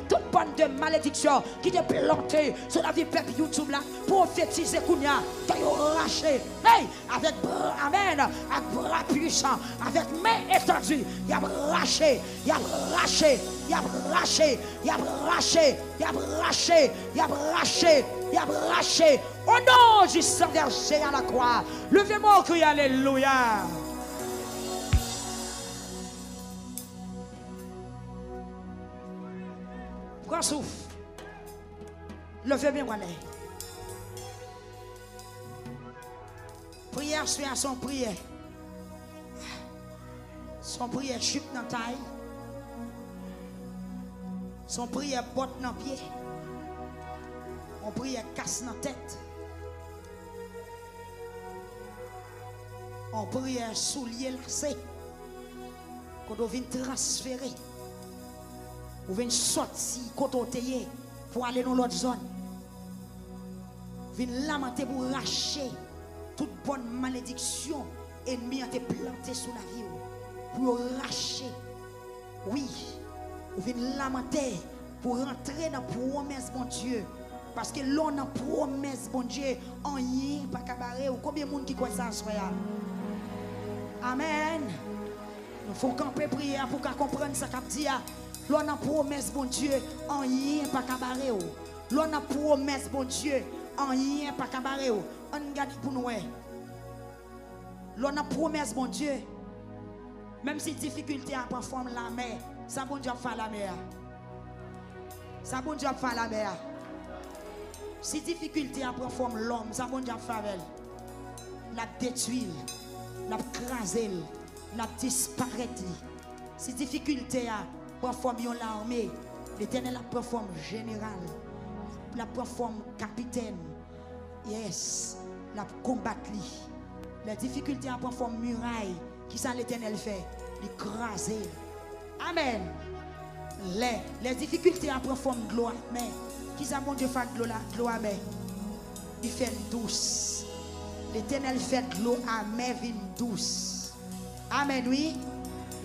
toute bonne de malédiction qui te planté sur la vie peuple YouTube là, prophétiser Kounia, que yo raché. Hey, avec bras, amen, avec bras puissants, avec main étendue, il a raché, il a raché, il a raché, il a raché, il a raché, il a raché, il a raché. Au nom du sang versé à la croix, levez-moi au cri, alléluia. Prends souffle. Levez bien mon œil. Prière suit à son prière. Son prière chute dans la taille. Son prière botte dans le pied. Son prière casse dans la tête. On prière soulier lacé. Quand on vient transférer. Ou vient sortir côté pour aller dans l'autre zone. Vient lamenter pour racher toute bonne malédiction ennemi a été planté sous la vie pour racher. Oui, ou vient lamenter pour rentrer dans la promesse bon Dieu. Parce que l'on a promesse bon Dieu en rien pas cabaret ou combien de monde qui croit ça soya. Amen. Nous faut camper prière pour comprendre ça qu'a dit. L'on a promesse bon Dieu en rien pas cabaret. L'on a promesse bon Dieu en rien pas cabaret. On regarde pour nous. L'on a promesse bon Dieu. Même si difficulté à prendre forme la mer, ça bon Dieu fait la mer. Ça bon Dieu fait la mer. Si difficulté à prendre forme l'homme, ça bon Dieu fait elle. La détruire, la craser, la disparaître. Si difficulté à prendre forme l'armée, l'Éternel la prend forme général, la prend forme capitaine. Yes, la combattre. La difficulté à prendre forme muraille, qui ça l'Éternel fait? L'écraser. Amen. Les difficultés à prendre forme gloire, mais qui ça mon Dieu fait gloire, mais il fait douce. L'Éternel fait l'eau amère vin douce. Amen, oui.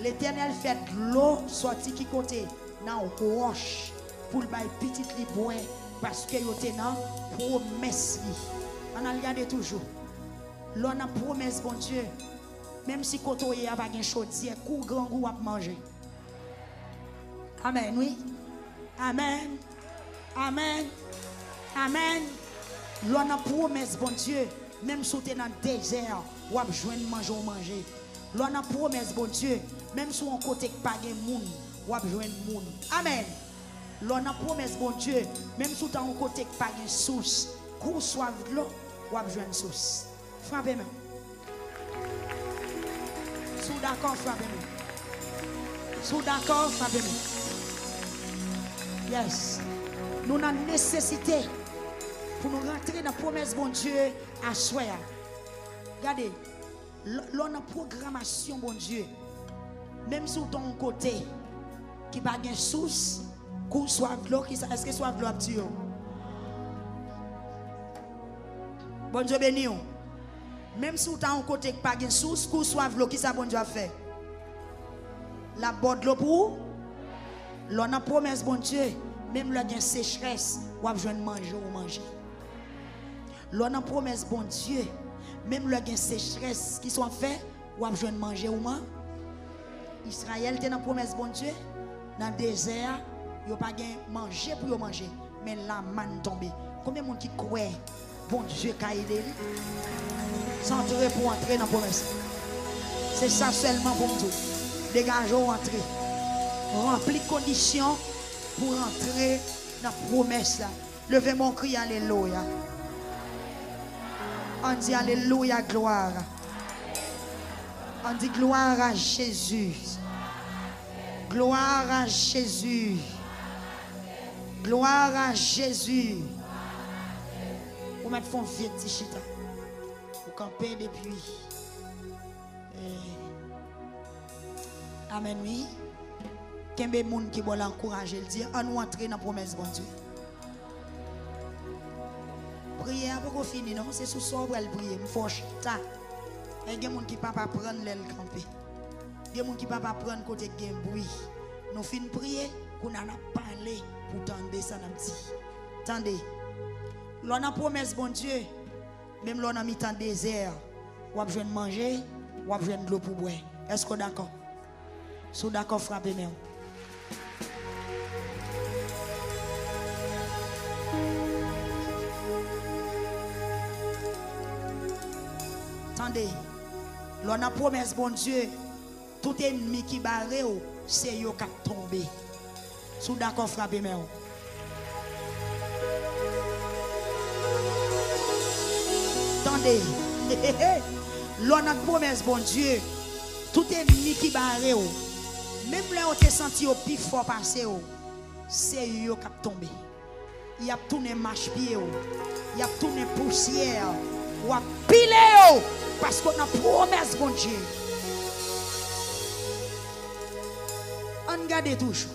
L'Éternel fait l'eau sorti qui côté dans roche pour le bail petit li bois parce que yo te nan promesse li. On a regardé toujours. L'on a promesse bon Dieu. Même si koto y a pas gen chaudière, kou grand goût à manger. Amen, oui. Amen. Amen. Amen. L'on a promesse bon Dieu. Même si tu es dans le désert, ou à joindre manger. L'on a promesse bon Dieu. Même si on côté pas de monde, ou à joindre monde. Amen. L'on a promesse bon Dieu. Même si tu as un côté pas de source, qu'on soit de l'eau, ou à joindre source. Frappez-moi. Sous d'accord, frappez-moi. Sous d'accord, frappez-moi. Yes. Nous avons nécessité pour nous rentrer dans la promesse bon Dieu à soi. Regardez, l'on a programmation bon Dieu. Même si ton côté qui n'a pas de source, qu'on soit de l'eau, est-ce que soit de l'eau petit? Bon Dieu béni. Même si tu as un côté qui n'a pas de source, qu'on soit de l'eau, qui ça bon Dieu a fait? La bonne de l'eau pour l'on a promesse bon Dieu. Même là, il y a une sécheresse, ou a besoin de manger ou manger. L'on a promesse bon Dieu. Même là, il y a une sécheresse qui sont faits, ou a besoin de manger ou manger. Israël était dans la promesse bon Dieu. Dans le désert, il n'y a pas de manger pour manger. Mais la manne tombée. Combien de monde qui croit bon Dieu qui a aidé? Sans entrer pour entrer dans la promesse. C'est ça seulement pour nous. Dégageons entrer. Remplis conditions pour entrer dans la promesse. Levez mon cri, alléluia. On dit alléluia, gloire. On dit gloire à Jésus. Gloire à Jésus. Gloire à Jésus. Vous mettez fond vieux tichita. Vous campez depuis. Amen, oui. Kembe moun qui va l'encourager, il dit, on nous entrer dans la promesse, bon Dieu. Prière pour finir, non? C'est sous ça pour le prier. Il faut chita. Il y a des gens qui ne peuvent pas prendre l'aile camper. Il y a des gens qui ne peuvent pas prendre côté game bruit. Nous finissons prier, qu'on a parlé pour tendre ça n'a dit. Tendez. L'on a promesse bon Dieu, même l'on a mis dans désert, ou a besoin de manger, ou a besoin de l'eau pour boire. Est-ce que d'accord? Si vous d'accord, frappez-moi. Attendez, l'on a promesse bon Dieu, tout ennemi qui barre, c'est yo qui a tombé. Si vous d'accord, frappez-moi. Attendez, l'on a promesse bon Dieu, tout ennemi qui barre, même là où tu senti au plus fort passer, c'est yo qui a tombé. Il a tourné marche-pied, il a tourné poussière, ou a pilé, parce qu'on a promesse bon Dieu. On garde toujours.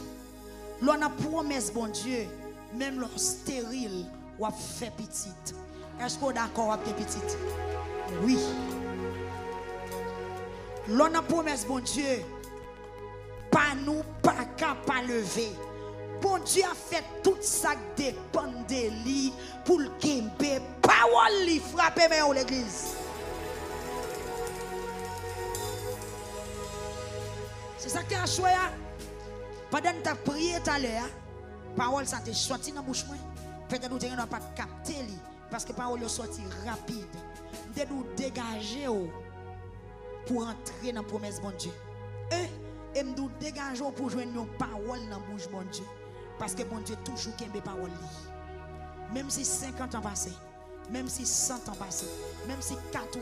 L'on a promesse bon Dieu, même l'on stérile, ou a fait petite. Est-ce qu'on est d'accord avec les petites? Oui. L'on a promesse bon Dieu, pas nous, pas capable de lever. Bon Dieu a fait tout ça qui dépend de lui pour le gagner. Parole lui frapper vers l'église. C'est ça qui a choisi. Pendant que tu as prié tout à l'heure, parole ça t'est sorti dans la bouche. Peut-être que tu n'as pas capté lui. Parce que parole est sorti rapide. De nous dégager pour entrer dans la promesse bon Dieu. Et nous dégager pour jouer nos paroles dans la bouche bon Dieu. Parce que bon Dieu toujours qu'aime parole. Même si 50 ans passés, même si 100 ans passés, même si 80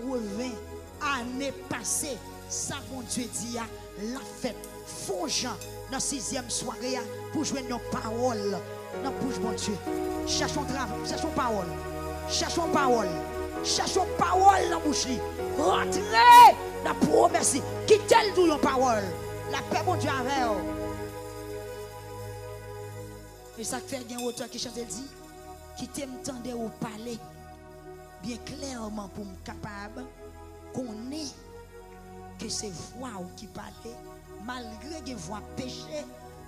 années passées, ça bon Dieu dit la fête. Faut Jean dans la 6e soirée pour jouer nos paroles dans la bouche bon Dieu. Cherchons travail, cherchons parole. Cherchons parole. Cherchons parole dans la bouche. Rentrez dans la promesse. Quittez le parole. La paix, bon Dieu, avec vous. Et ça fait un auteur qui chante dit, qui t'entendait au parler bien clairement pour me capable qu'on est que c'est voix qui parlait malgré que voix péché,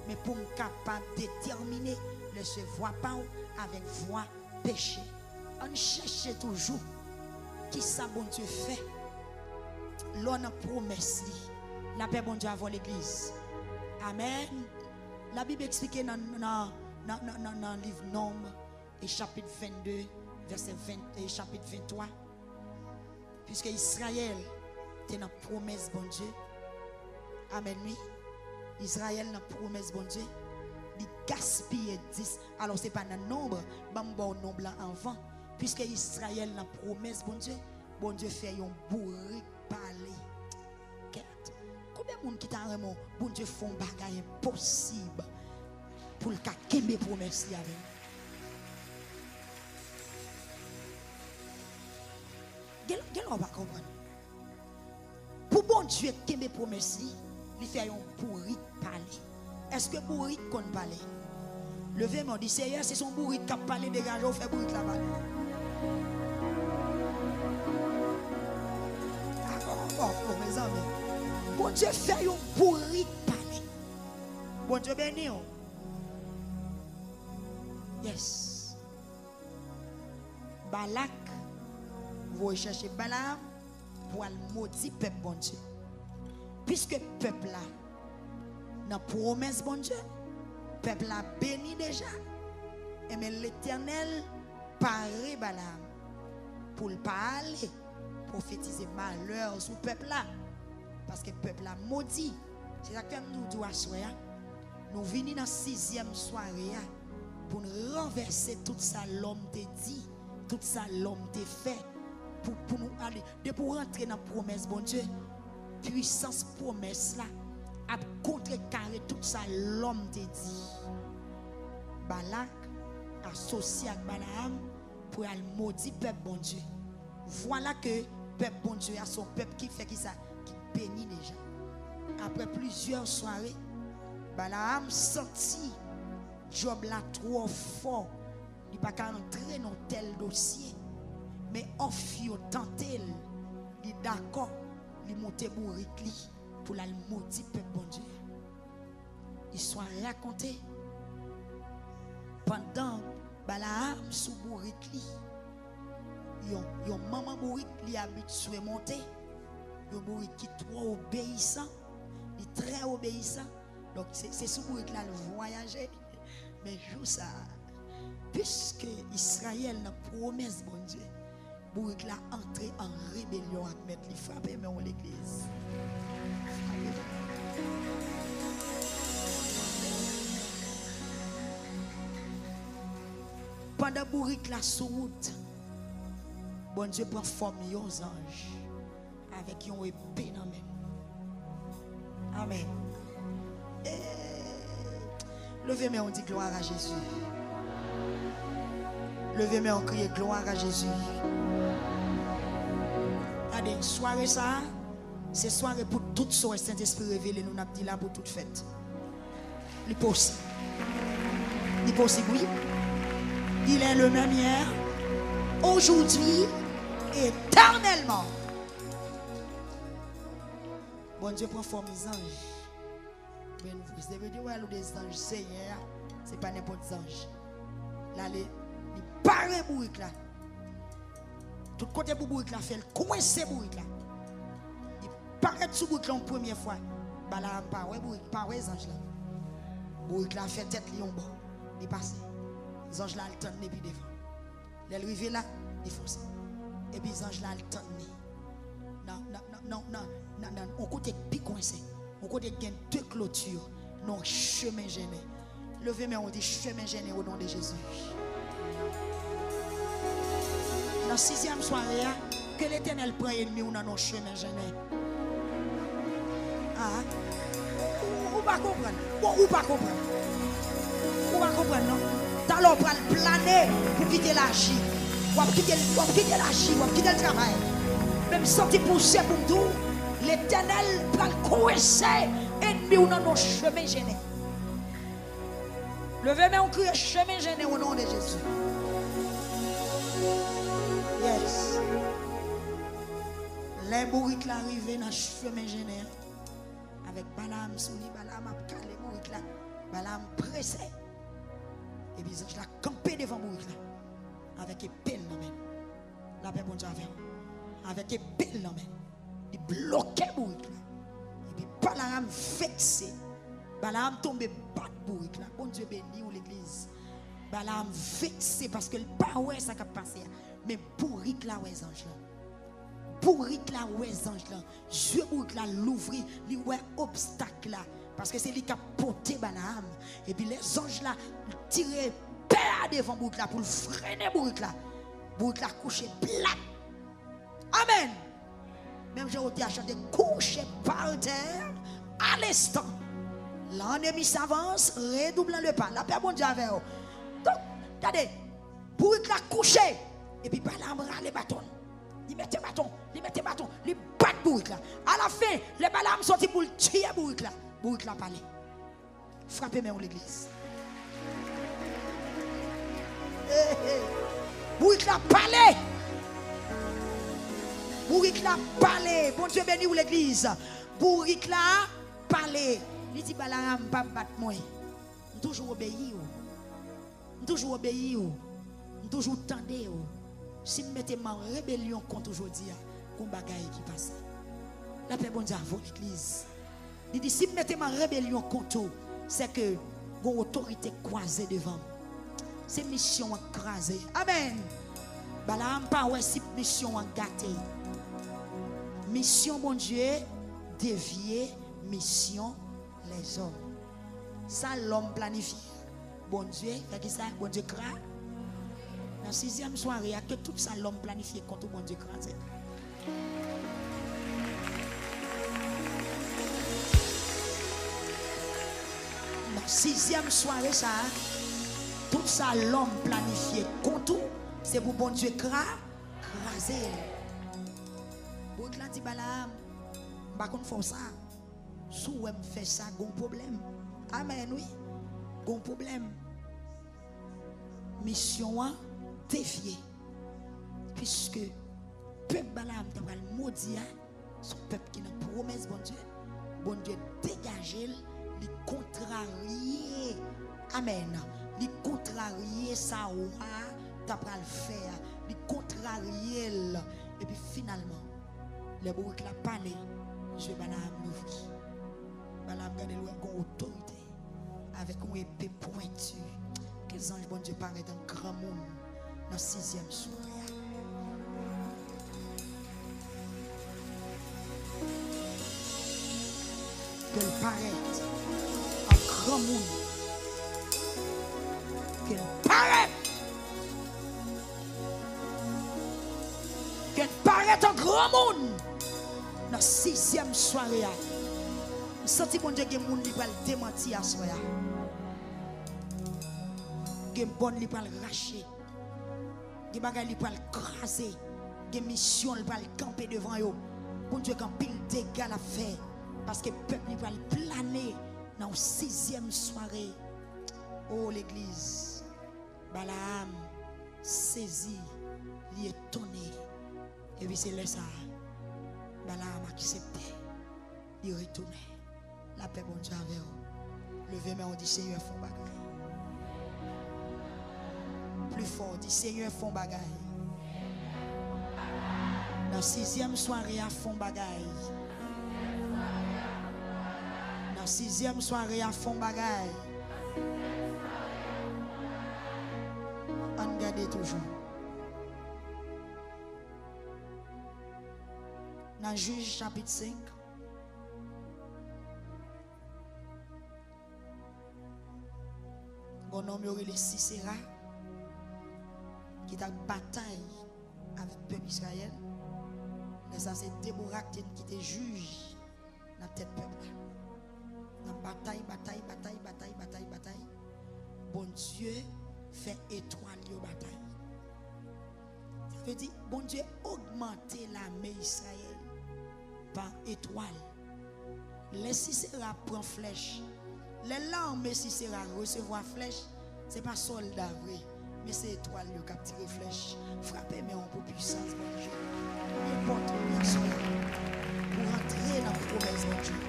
mais pour me capable de déterminer ne se voit pas avec voix péché. On cherche toujours qui ça bon Dieu fait. L'on a promesse la paix bon Dieu avant l'église. Amen. La Bible explique dans le livre Nombre et chapitre 22 verset 20 et chapitre 23 puisque Israël était dans la promesse bon Dieu. Amen. Oui. Israël dans la promesse bon Dieu. Il gaspille 10. Alors c'est pas dans le nombre, bon nombre avant. Puisque Israël dans la promesse bon Dieu fait un bourrique parler. Combien de monde qui t'a vraiment bon Dieu font bagay impossible pour le cas qu'aimer promesse avec. Quel on va comprendre. Pour bon Dieu qu'aimer promesse, il fait un bourrique parler. Est-ce que bourrique qu'on parle? Levez-moi, dit Seigneur, c'est son bourrique qui a parlé, dégagé, on fait bourrique là-bas. Oh, mes amis. Bon Dieu fait un bourrique parler. Bon Dieu béni. Yes. Balak, vous cherchez Balaam pour le maudire peuple bon Dieu. Puisque peuple là, dans la promesse bon Dieu, peuple a béni déjà. Et mais l'Éternel paraît Balaam pour le parler, prophétiser malheur sur le peuple là. Parce que le peuple a maudit. C'est ça que nous devons faire. Nous venons dans la 6e soirée pour nous renverser tout ça l'homme t'a dit, tout ça l'homme t'a fait. Pour nous aller, pour rentrer dans la promesse bon Dieu, puissance promesse là. A contrecarrer tout ça l'homme te dit. Balak associé avec Balaam pour aller maudire peuple bon Dieu. Voilà que peuple bon Dieu a son peuple qui fait qui ça qui bénit déjà. Après plusieurs soirées, Balaam senti Job là trop fort. Il pas qu'à entrer dans tel dossier. Mais Ophio tenté, il est d'accord, il monte bourrique pour la maudire peuple bon Dieu. Histoire racontée pendant Balaam sous bourrique yon maman bourrique li habitué monter yon bourrique qui trop obéissant il très obéissant donc c'est sous bourrique là le voyager mais jour ça puisque Israël n'a promesse bon Dieu bourrique là entrer en rébellion avec mettre li frapper mais on l'église pendant bourrique la sous route bon Dieu prend forme aux anges avec une épée dans main. Amen. Levez-moi, on dit gloire à Jésus. Levez-moi, on crie gloire à Jésus. Regardez, soirée ça, c'est soirée pour toute soirée Saint-Esprit révélé, nous n'avons dit là pour toute fête. Il possible. Il possible, oui. Il est le même hier, aujourd'hui, éternellement. Bon Dieu prend forme des anges. Vous devez dire, ouais, des anges, Seigneur, c'est pas n'importe quel ange. Là, il paraît bourrique là. Tout côté pour bourrique là, fait le coincer bourrique là. Il paraît sous bourrique là une première fois. Bah là, pas ouais bourrique, pas ouais ange là. Bourrique là fait tête lion bon. Il passe. Les anges là, ils tendent depuis devant. Les arrivés là, ils font ça. Et puis les anges là, ils tendent. Non, on côté pique coincé. On côté gain deux clôtures. Non, chemin gêné. Levez-moi, on dit chemin gêné au nom de Jésus. Dans la 6e soirée, que l'Éternel prend ennemi ou dans nos chemins gênés. Ah, ou pas comprendre. Ou pas comprendre. Ou pas comprendre, non? T'allons prendre planer pour quitter la J. Ou quitter la J, ou quitter le travail. Même sorti pousser pour tout, l'Éternel prend le coincer ennemi ou dans nos chemins gênés. Levez-moi, on crie chemin gêné au nom de Jésus. Yes. Les bourriques arrivent dans le chemin gêné. Avec Balaam souli, Balaam a calé bourrique là. Balaam pressé. Et puis je l'ai campé devant bourrique là. Avec épée dans main. La paix bon Dieu avec épée dans main. Il bloquait bourrique là. Et puis Balaam vexé. Balaam tombé bat bourrique là. Bon Dieu béni ou l'église. Balaam vexé parce que le pas ouais ça qui a passé. Mais bourrique là ouais ange là. Bourrique là ouais ange là. Dieu bourrique là l'ouvrir, lui ouais obstacle là parce que c'est lui qui a porté Balaam et puis les anges là tiré père devant bourrique là pour le freiner bourrique là. Bourrique là couché plat. Amen. Même j'ai été à chanter couché par terre à l'instant. L'ennemi s'avance, redouble le pas. La paix bon Dieu avec vous. Donc, regardez, bourrique là couché et puis Balaam râle les bâtons. Il mettait bâton, il bat bourrique là. À la fin, les Balaam sorti pour tuer bourrique là. Bourrique là parler. Frappez-moi l'église. Bourrique là parler. Bourrique là parler. Bon Dieu béni ou l'église. Bourrique là parler. Il dit Balaam pas battre moi. Toujours obéir. Toujours obéir. Toujours tendre. Si je mette ma rébellion contre aujourd'hui, qu'on bagaille qui passe. La paix bon Dieu avant l'église. Il dit si je mette ma rébellion contre, c'est que mon autorité croisée devant. C'est mission écrasée. Amen. Balaam pas ouais si mission en gâté. Mission bon Dieu dévier mission les hommes. Ça l'homme planifie. Bon Dieu, fait que ça bon Dieu cra. Dans la 6e soirée, il y a que tout ça l'homme planifié contre bon Dieu crasé. Dans la 6e soirée, ça, tout ça l'homme planifié contre, c'est pour bon Dieu craser. Bon Dieu dit Balaam, par contre faut ça. Si vous fait ça, il y a un problème. Amen, oui. Il y a un problème. Mission défiée. Puisque le peuple Balaam va le maudire, son peuple qui n'a promesse, bon Dieu dégagé, il contrarié. Amen. Il contrarié. contrarier ça ou t'as pas le faire, il contrarier et puis finalement les bourreaux qui l'a parlé, je vais l'ouvrir. Balaam garder loin con autorité avec une épée pointue. Que les anges bon Dieu paraît dans grand monde dans 6e soirée. Qu'elle paraît en grand monde. Qu'elle paraît en grand monde dans 6e soirée. Je sens que Dieu a moun li va le démentir à soya. Gen bon li va le racher. Gen bagay li va le craser. Gen mission li va le camper devant yo. Bon Dieu quand pile dégâts à faire parce que peuple li va le planer dans 6e soirée. Oh l'église. Balaam saisi, li étonné. Et puis c'est là ça. Balaam accepté. Il retourné. La paix bon Dieu avec vous. Levez mais on dit Seigneur font bagaille. Plus fort, on dit Seigneur font bagaille. Dans 6e soirée à fond bagaille. Dans 6e soirée à fond bagaille. On garde toujours. Dans Juge chapitre 5. Bon homme les Sisera qui a bataille avec le peuple Israël. Mais ça c'est Déborah qui était juge dans la tête peuple. Dans bataille. Bon Dieu fait étoile de bataille. Ça veut dire bon Dieu augmenter l'armée Israël par étoile. Les Sisera prend flèche. Les l'armée Sisera recevoir flèche, ce n'est pas soldat vrai, mais c'est étoile qui a tiré flèche. Frappez mais on peut puissance bon Dieu. Il importe bien sûr pour entrer dans la promesse bon Dieu.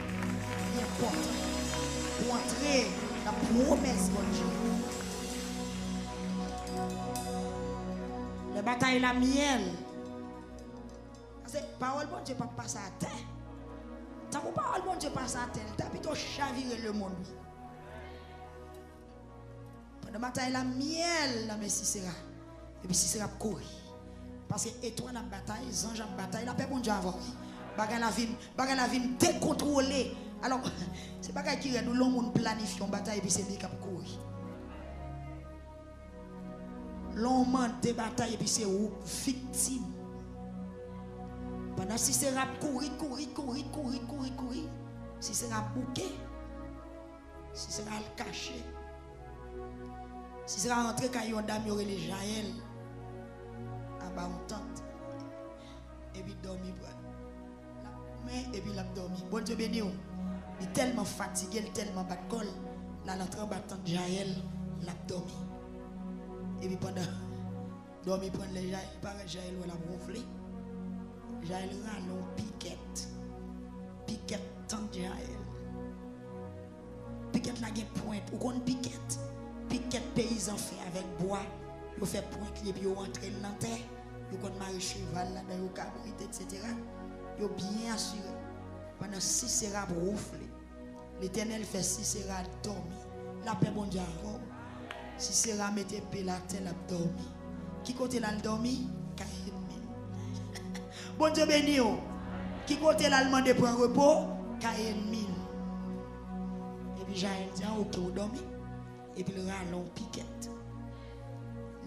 Il importe pour entrer dans la promesse bon Dieu. Les batailles la miel. Parce que parole bon Dieu pas passer à terre. Tant que parole bon Dieu passe à terre, t'as plutôt chaviré le monde. Pendant la bataille la miel dans mes Sisera. Et puis Sisera courir. Parce que étoile en bataille, ange en bataille, la paix bon Dieu avant. Bagay la vie décontrôlée. Alors, c'est bagay qui nous l'on planifie en bataille et puis c'est lui qui courir. L'on ment des batailles et puis c'est où victime. Pendant si c'est rap courir, si c'est rap bouquet, si c'est rap caché, si c'est rap rentrer quand yon dame yon les Jaël, en bas on tente, et puis dormi, mais et puis l'a dormi. Bon Dieu béni, il est tellement fatigué, tellement bas de col, là l'entrée en battant Jaël, l'a dormi. Et puis pendant dormi prendre les Jaël, pareil Jaël ou l'a ronflé. Jaël rallon piquette tant Jaël. Piquette la gen pointe, ou kon piquette paysan fait avec bois, yo fait pointe li puis yo rentre dans terre, yo kon marcher cheval là dans yo cabrit etc. Yo bien assuré. Pendant Sisera ronflé. L'Éternel fait Sisera dormir. La paix bon Dieu. Sisera mettait pied la terre la dormi. Qui côté là dormi? Bon Dieu béni. Qui côté l'allemand de prendre repos? Caïn mille. Et puis Jaël dit ok vous dormez. Et puis le rallon piquette.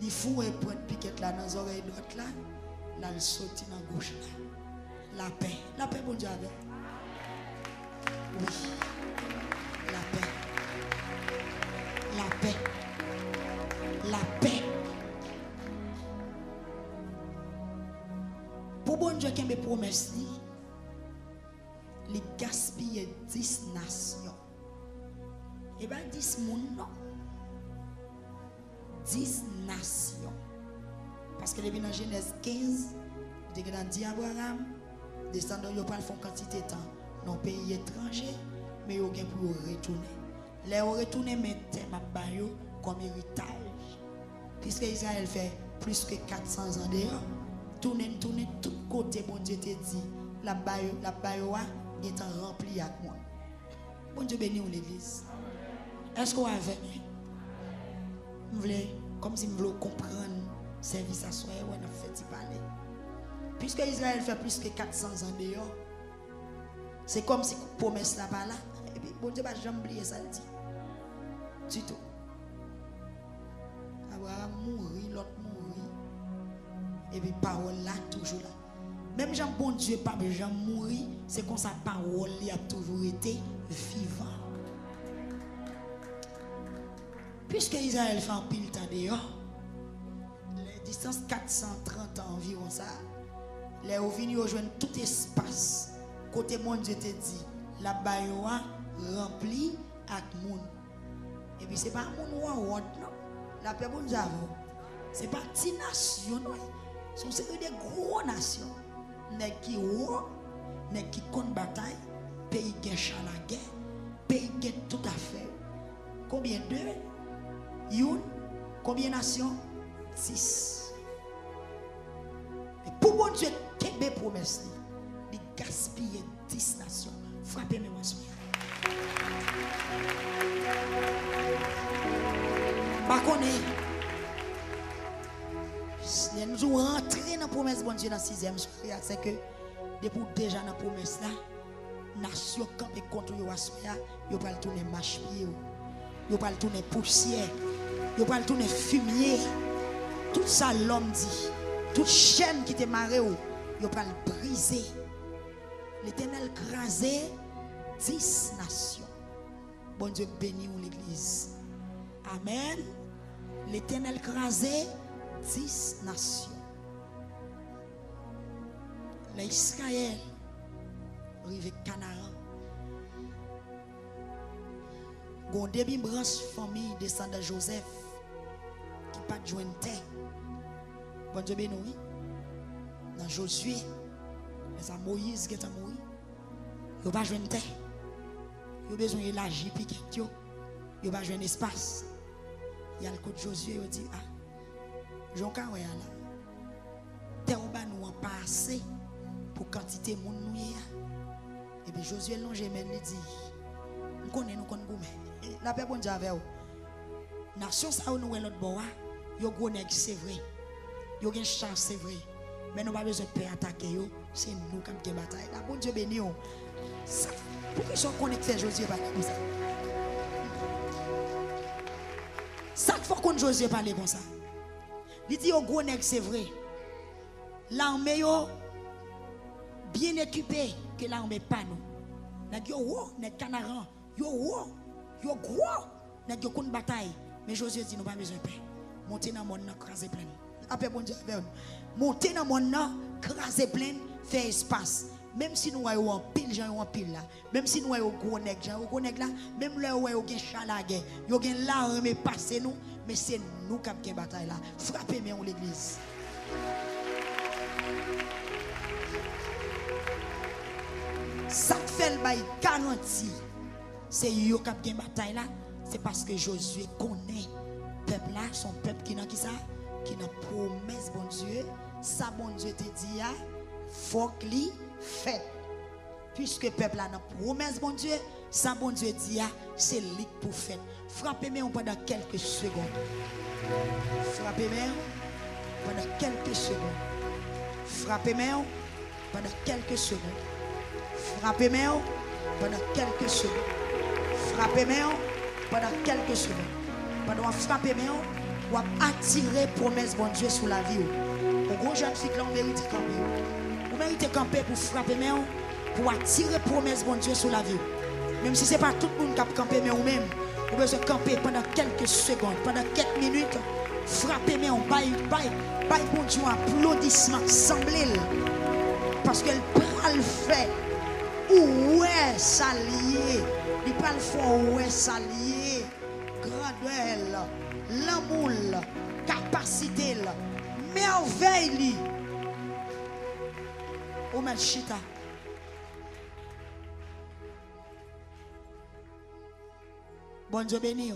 Il faut et prendre piquette là dans les oreilles droite là. Là il saute dans gauche là. La paix bon Dieu avec. Oui. La paix. Pour bon Dieu qui a mes promesses, les gaspiller 10 nations. Et bien 10 moun non. 10 nations. Parce que depuis dans Genèse 15, il y a dit Abraham, descendants ne pas faire quantité de temps dans un pays étranger, mais ils ont pour retourner. Les retourner mettent ma bayo comme héritage puisque Israël fait plus que 400 ans dehors, tourner tout côté, bon Dieu te dit, la bayoua est remplie avec moi. Bon Dieu bénit l'église. Est-ce qu'on a venu? Vous voulez, comme si vous voulez comprendre service à soi, on a fait y parler. Puisque Israël fait plus que 400 ans dehors, c'est comme si la promesse là pas là. Et puis, bon Dieu va jamais oublier ça le dit. Du tout. Abraham mourit, l'autre mourit. Et puis, parole là, toujours là. Même Jean, bon Dieu, pas Jean mourir, c'est comme sa parole il a toujours été vivant. Puisque Israël fait un pile temps dehors, les distances 430 ans environ ça, les est venu rejoindre tout espace. Côté mon Dieu te dit, la bayoua remplie avec moun. Et puis c'est pas moun ou non. La paix bon Dieu, c'est pas petite nation non. Ce sont des gros nations. Nèg qui ou, nèg qui compte bataille, pays qui est la guerre, pays qui est tout à fait. Combien de Youn, combien de nations? 6. Et pour bon Dieu, quelle belle promesse, de gaspiller 10 nations. Frappez-moi ensemble. Par contre, nous sommes rentrés dans la promesse bon Dieu dans la 6e soirée. C'est que depuis déjà dans la promesse là, nation campée contre yo assoya, yo pas le tourner marche pied, yo pas le tourner poussière, yo pas le tourner fumier. Tout ça l'homme dit, toute chaîne qui te marre yo pas le briser. L'Éternel crasé 10 nations. Bon Dieu bénit l'église. Amen. L'Éternel crasé 10 nations. L'Israël arrive Canaan. Gon début branche famille descendant de Joseph qui pas de joindre terre. Bon Dieu béni. Dans Josué, mais à Moïse qui est mort. Il pas joindre terre. Il a besoin d'élargir piquet yo. Il pas joindre espace. Il y a le côté Josué, il dit ah Jean Karoya là. Terre ba nous pas assez pour quantité moun nou ya. Et puis Josué longe men li dit nous connaît goumé. La paix bon Dieu avec vous. Nation ça nous l'autre bois, yo gros nèg c'est vrai. Yo gen chance c'est vrai. Mais nous pas besoin de peur attaquer yo, c'est nous qui avons bataille. La bon Dieu béni yo. Pourquoi ils sont connectés Josué parler comme ça? Ça faut qu'on Josué parler comme ça. Il dit au gros nèg c'est vrai. L'armée yo bien équipée que l'armée pas nous. Nèg yo wo, nèg canaran, yo wo, yo gros, nèg yo kon bataille. Mais Josué dit nous pas besoin de paix. Monter dans mon craser plein. Après bon Dieu avec nous. Monter dans mon craser plein, faire espace. Même si nous avons un pile, gens en pile là. Même si nous avons un gros nèg, là, même là où nous avons un chalagué, nous avons l'armée passé nous, mais c'est nous qui avons une bataille là. Frappez-moi l'église. Ça fait le bail garanti. C'est eux qui ont une bataille là. C'est parce que Josué connaît le peuple là, son peuple qui n'a qui ça, qui n'a promesse bon Dieu. Ça bon Dieu te dit, faut qu'il fait. Puisque le peuple a une promesse bon Dieu, ça bon Dieu dit, c'est lui pour faire. Frappez-moi pendant quelques secondes. Frappez-moi pendant quelques secondes. Frappez-moi pendant quelques secondes. Frappez-moi pendant quelques secondes. Frappez-moi pendant quelques secondes. Pendant frappez-moi, ou attirer promesse bon Dieu sur la vie. Au gros jeune fille là, on mérite camper. Vous méritez camper pour frapper moi, pour attirer promesse bon Dieu sur la vie. Même si ce n'est pas tout le monde qui a campé, mais vous-même, vous devez camper pendant quelques secondes, pendant quelques minutes. Frappez-moi, baille bon Dieu un applaudissement, semblez. Parce qu'elle prend le fait. Où est s'allier? Il prend le fait où est s'allier? Grandeur, l'amour, capacité, merveille. Au Melchita. Bon Dieu béni.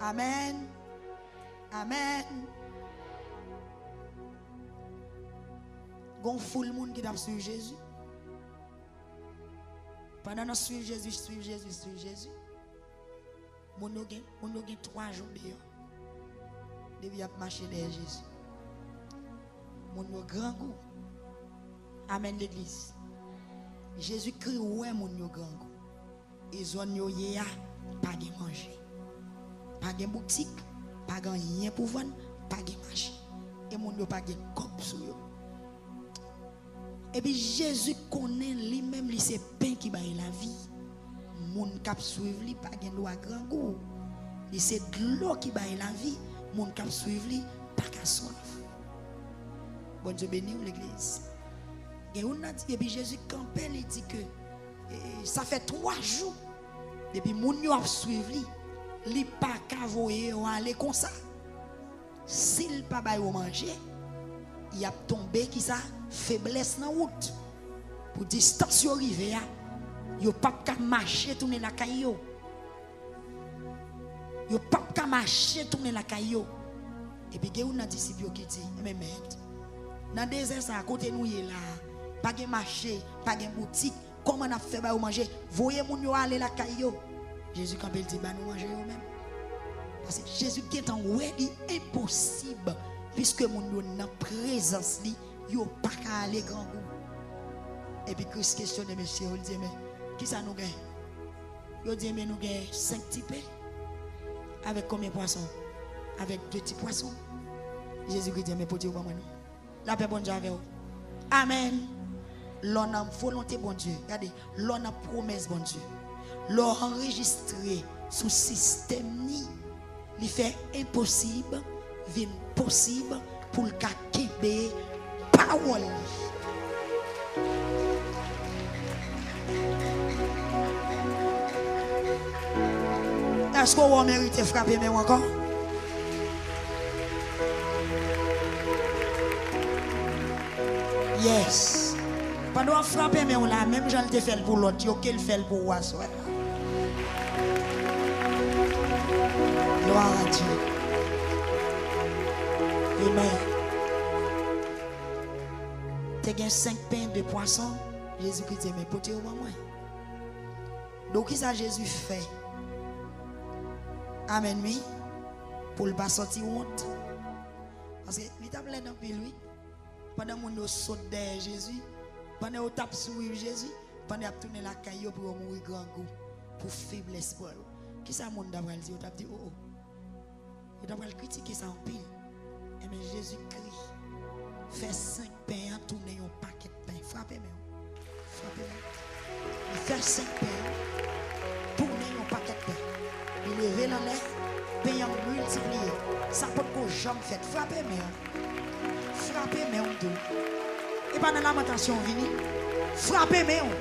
Amen. Amen. Gon foule monde qui t'a suivi Jésus. Pendant que suivre Jésus, suivre Jésus, suivre Jésus. Mon yo gen 3 jours dehors. Depuis a marché derrière Jésus. Mon yo grand goût. Amen l'église. Jésus crie ouais mon yo grand goût. Et zone yo yéa pas de manger. Pas de boutique, pas de rien pour vendre, pas de marché. Et mon yo pas de cop sur yo. Et puis Jésus connaît lui-même c'est pain qui baille la vie. Mon cap suivre lui pas gen droit grand goût. C'est de l'eau qui baille la vie. Mon cap suivre lui pas qu'à soif. Bon Dieu béni l'église. Et on a dit et puis Jésus campait il dit que ça fait 3 jours depuis mon yo a suivre lui. Li pas qu'à voyer aller comme ça. S'il pas baille au manger, il a tombé qui ça faiblesse dans route pour distance yo rive ya yo pas ka marcher tourner la caillou yo pas ka marcher tourner la caillou et puis on a disciple qui dit mais maître dans désert ça à côté nous là pas de marché pas de boutique comment on a fait ba manger voyez moun yo aller la caillou Jésus quand il dit ba nous manger yo même parce que Jésus qui est en ouais impossible puisque moun yo dans présence li yo pas qu'à aller grand goût. Et puis Christ questionne monsieur, il dit mais qui ça nous gagne? Il dit mais nous gagne 5 petits pains. Avec combien de poissons? Avec 2 petits poissons. Jésus dit mais pour dire moi non. La paix bon Dieu avec vous. Amen. L'on a volonté bon Dieu. Regardez, l'on a promesse bon Dieu. L'on enregistré sous système ni il fait impossible, vin possible pour le cas kébé parole. Est-ce qu'on mérite de frapper mais encore? Yes. Pendant frapper mais on l'a même j'en te fait pour l'autre, yo qu'elle fait pour moi soir. Gloire à Dieu. Amen. Tu as 5 pains de poisson. Jésus-Christ dit, mais portez au moment. Donc, qu'est-ce que Jésus fait? Amen, oui. Pour ne pas sortir honte. Parce que, il t'a plein dans lui. Pendant que nous sautons derrière Jésus, pendant que nous tapons sur Jésus, pendant que nous tournons la caillou pour mourir grand goût, pour faiblesse pour nous. Qu'est-ce que le monde d'avoir dit? Il t'a dit, oh, il t'a critiquer ça en pile. Et bien, Jésus crie. Fait 5 pains, tourner un paquet de pain. Frappez-moi. Frappez-moi. Il fait 5 pains, tourner un paquet de pain. Il lève dans l'air, pain multiplié. Ça peut qu'on jamais fait. Frappez-moi. Frappez-moi en deux. Et pendant la lamentation, vini. Frappez-moi.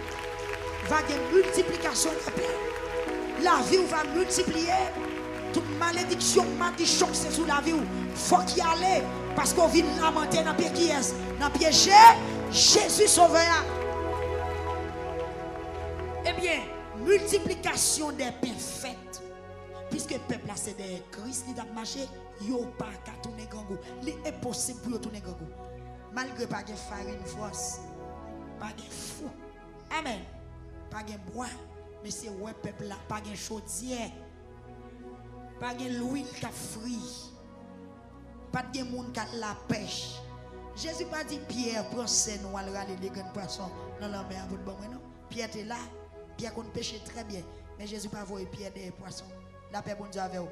Va y avoir multiplication de pain. La vie va multiplier. Toute malédiction, maldiction, c'est sous la vie. Il faut qu'il y aille. Parce qu'on vient lamenter dans le pied qui est. Dans le pied Jésus sauveur. Eh bien, multiplication des pains faites. Puisque le peuple a cédé Christ, il a marché, il n'y a pas qu'à tourner grand goût. Il est impossible pour tourner grand goût. Malgré pas de farine force, pas de fou. Amen. Pas de bois, mais c'est ouais peuple là, pas de chaudière. Pas de l'huile qui a frit. Pas de monde qui a la pêche. Jésus pas dit Pierre, prends ses nous aller râler les grands poissons dans la mer pour bon non. Pierre était là, Pierre qu'on pêchait très bien, mais Jésus pas voyer Pierre des poissons. La paix bon Dieu avec vous.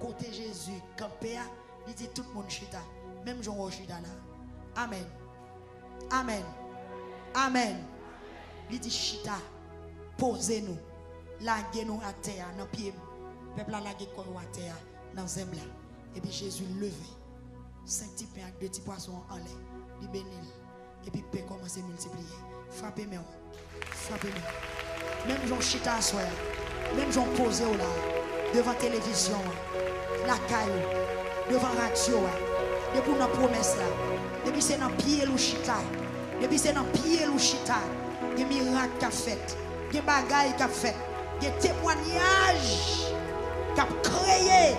Côté Jésus, campé, il dit tout le monde chita, même Jean chita là. Amen. Amen. Amen. Il dit chita, posez-nous, laguez-nous à terre dans pied. Peuple a lagué quoi à terre dans zembla. Et puis Jésus levé 5 petits pains avec 2 petits poissons en l'air. Il bénit. Et puis pain commence à multiplier. Frappez-moi. Frappez-moi. Même Jean chita à soi. Même Jean posé là. Devant télévision. La caille. Devant radio. Depuis nos promesses là. Depuis c'est dans pied ou chita. Depuis c'est dans pied ou chita. Des miracles qu'a fait. Des bagailles qu'a fait. Des témoignages qu'a créé.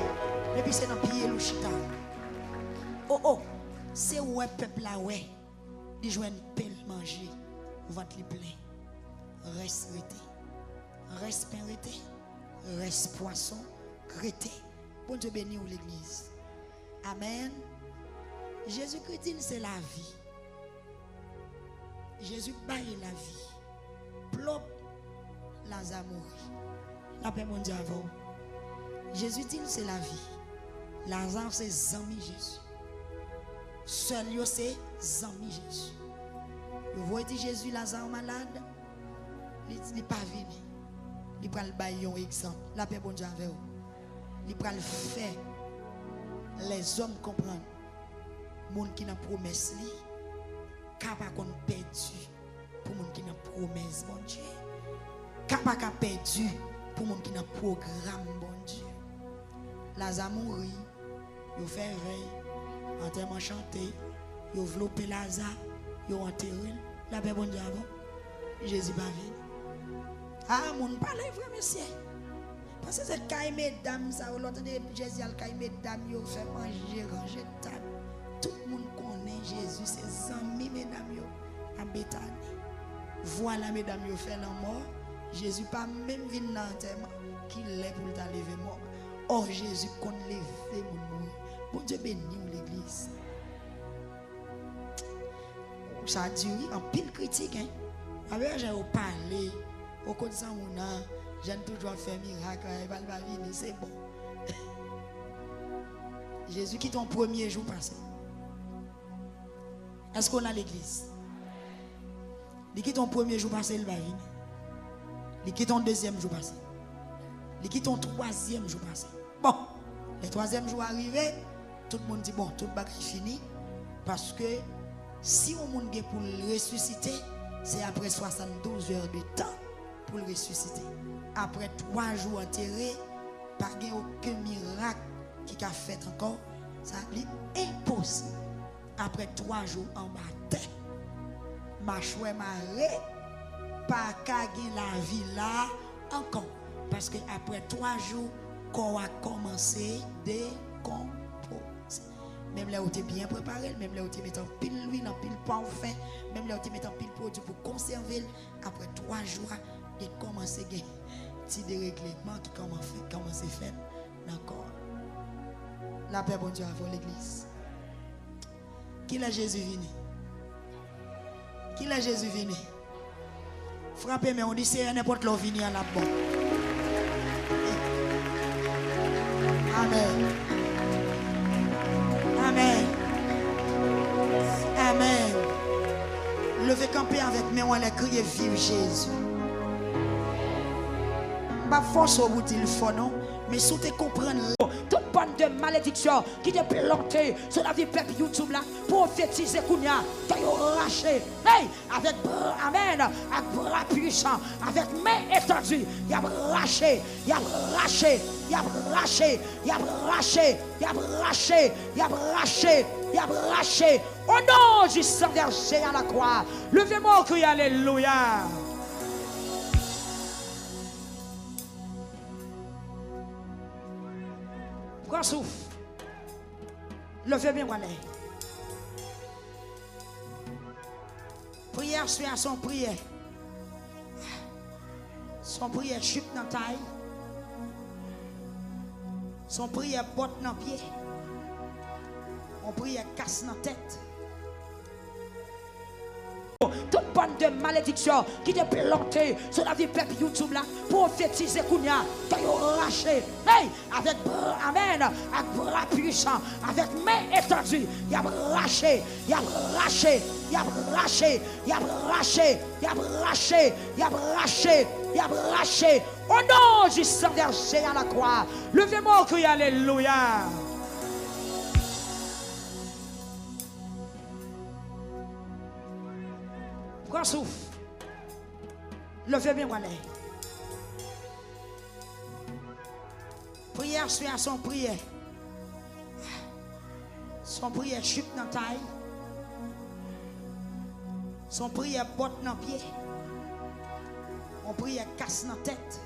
Depuis c'est dans pied ou chita. oh. C'est ouais peuple là ouais. Ils jouent une pelle manger. Ventre li plein. Reste rete. Reste pain rete. Reste poisson rete. Bon Dieu béni ou l'église. Amen. Jésus-Christ dit c'est la vie. Jésus baille la vie. Plop Lazare mourit. La paix mon Dieu avant. Jésus dit c'est la vie. Lazare c'est zami Jésus. Seul yo c'est zami Jésus. Vous voyez Jésus Lazare malade. Il pas venu. Il prend le bail un exemple. La paix bon Dieu avec vous. Il prend le fait. Les hommes comprennent. Monde qui n'a promesse li capable qu'on perdu pour monde qui n'a promesse bon Dieu. Capable perdu pour monde qui n'a programme bon Dieu. Lazare mourit, yo fait veille, enterrement chanté, yo enveloppé Lazare, yo enterré, la paix bon Dieu avant. Jésus pas venu. Ah mon parle vrai monsieur. Parce que c'est caille mesdames ça l'autre de Jésus al caille mesdames yo fait manger ranger table. Tout le monde connaît Jésus, ses amis, mesdames, à Bethanie. Voilà, mesdames, yo fait la mort. Jésus pas même venu dans l'enterrement qu'il est pour t'enlever mort. Or, Jésus qu'on levé mon mort. Bon Dieu béni l'église. Ça a duré en pile critique. Avec j'ai parlé, au côté de ça, j'ai toujours fait miracle, il va venir, c'est bon. Jésus qui ton premier jour passé. Est-ce qu'on a l'église? Il quitte ton premier jour passé, il va venir. Il quitte ton deuxième jour passé. Il quitte ton troisième jour passé. Bon, le troisième jour arrivé, tout le monde dit bon, tout le bagage est fini. Parce que si on monde pour le ressusciter, c'est après 72 heures de temps pour le ressusciter. Après 3 jours enterrés, pas aucun miracle qui a fait encore, ça est impossible. Après 3 jours en matin, ma chouette marée, pas qu'à la vie là encore. Parce que après 3 jours, qu'on a commencé à décomposer. Même là où tu es bien préparé, même là où tu es en pile l'huile, en pile parfum, même là où tu es en pile produit pour conserver, après 3 jours, il a commencé à petit dérèglement qui commence à faire encore. La paix, bon Dieu, avant l'église. Qui l'a Jésus venu? Qui l'a Jésus venu? Frappez, mais on dit c'est n'importe l'eau venu à la bonne. Amen. Amen. Amen. Levez camper avec moi, on a crié vive Jésus. Pas force au bout il faut non, mais si tu comprends toute bande de malédiction qui te planté sur la vie peuple YouTube là, prophétiser Kounia, tu as raché. Hey, avec amen, avec bras puissant, avec main étendue, il a raché, il a raché, il a raché, il a raché, il a raché, il a raché, il a raché. Au nom du sang versé à la croix, levez-moi au cri alléluia. Prends souffle. Levez bien voilà. Prière suit à son prière. Son prière chute dans la taille. Son prière botte dans le pied. Son prière casse dans la tête. Toute bande de malédiction qui te planté sur la vie peuple YouTube là, prophétiser Kounia, tu as raché. Hey, avec amen, avec bras puissant, avec main étendue, il a raché, il a raché, il a raché, il a raché, il a raché, il a raché, il a raché. Au nom du sang versé à la croix, levez-moi au cri alléluia. Prends souffle. Levez bien voilà. Prière suit à son prière. Son prière chute dans la taille. Son prière botte dans le pied. Son prière casse dans la tête.